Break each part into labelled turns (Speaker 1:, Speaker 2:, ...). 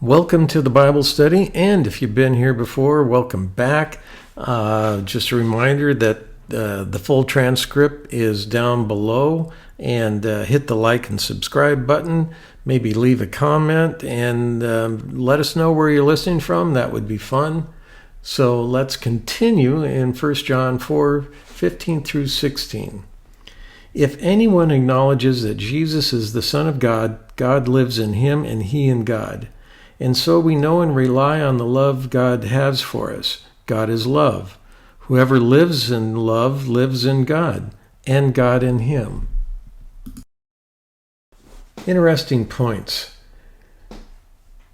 Speaker 1: Welcome to the Bible study, and if you've been here before, welcome back. Just a reminder that the full transcript is down below, and hit the like and subscribe button. Maybe leave a comment and let us know where you're listening from. That would be fun. So let's continue in 1 John 4:15 through 16. If anyone acknowledges that Jesus is the Son of God, God lives in him and he in God. And so we know and rely on the love God has for us. God is love. Whoever lives in love lives in God, and God in him. Interesting points.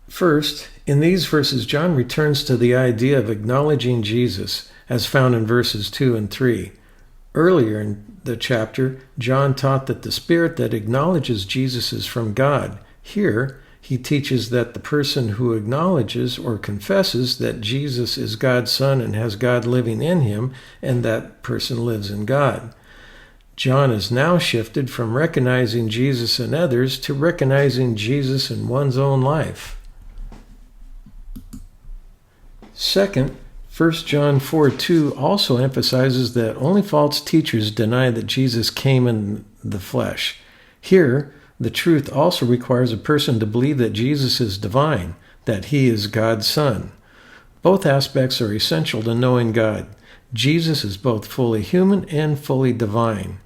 Speaker 1: First, in these verses, John returns to the idea of acknowledging Jesus, as found in verses 2 and 3. Earlier in the chapter, John taught that the spirit that acknowledges Jesus is from God. Here, he teaches that the person who acknowledges or confesses that Jesus is God's Son and has God living in him, and that person lives in God. John has now shifted from recognizing Jesus in others to recognizing Jesus in one's own life. Second, 1 John 4:2 also emphasizes that only false teachers deny that Jesus came in the flesh. Here, the truth also requires a person to believe that Jesus is divine, that he is God's Son. Both aspects are essential to knowing God. Jesus is both fully human and fully divine.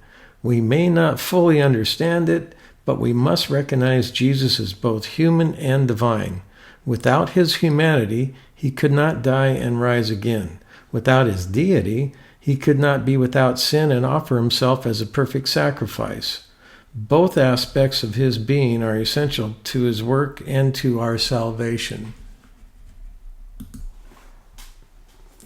Speaker 1: We may not fully understand it, but we must recognize Jesus is both human and divine. Without his humanity, he could not die and rise again. Without his deity, he could not be without sin and offer himself as a perfect sacrifice. Both aspects of his being are essential to his work and to our salvation.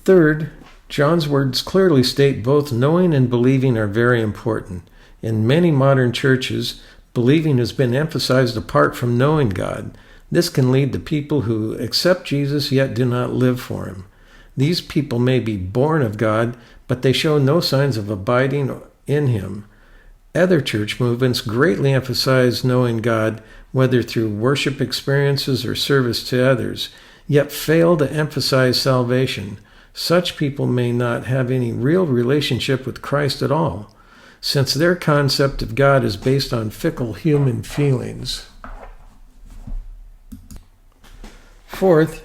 Speaker 1: Third, John's words clearly state both knowing and believing are very important. In many modern churches, believing has been emphasized apart from knowing God. This can lead to people who accept Jesus yet do not live for him. These people may be born of God, but they show no signs of abiding in him. Other church movements greatly emphasize knowing God, whether through worship experiences or service to others, yet fail to emphasize salvation. Such people may not have any real relationship with Christ at all, since their concept of God is based on fickle human feelings. Fourth,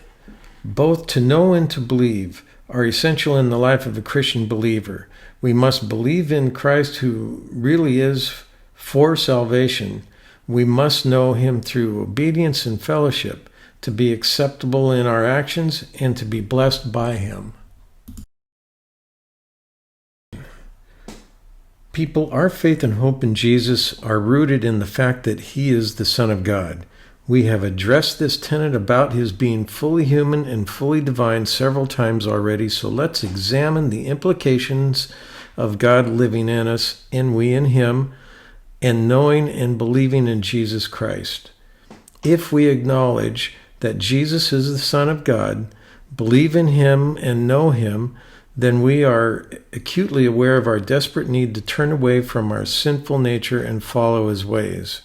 Speaker 1: both to know and to believe are essential in the life of a Christian believer. We must believe in Christ, who really is for salvation. We must know him through obedience and fellowship, to be acceptable in our actions and to be blessed by him. People, our faith and hope in Jesus are rooted in the fact that he is the Son of God. We have addressed this tenet about his being fully human and fully divine several times already, so let's examine the implications of God living in us and we in him, and knowing and believing in Jesus Christ. If we acknowledge that Jesus is the Son of God, believe in him and know him, then we are acutely aware of our desperate need to turn away from our sinful nature and follow his ways.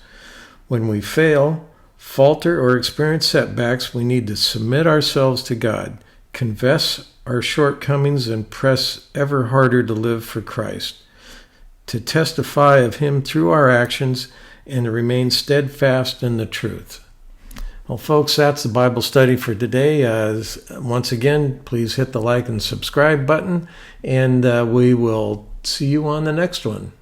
Speaker 1: When we fail, falter, or experience setbacks, we need to submit ourselves to God, confess our shortcomings, and press ever harder to live for Christ, to testify of him through our actions, and to remain steadfast in the truth. Well, folks, that's the Bible study for today. Once again, please hit the like and subscribe button, and we will see you on the next one.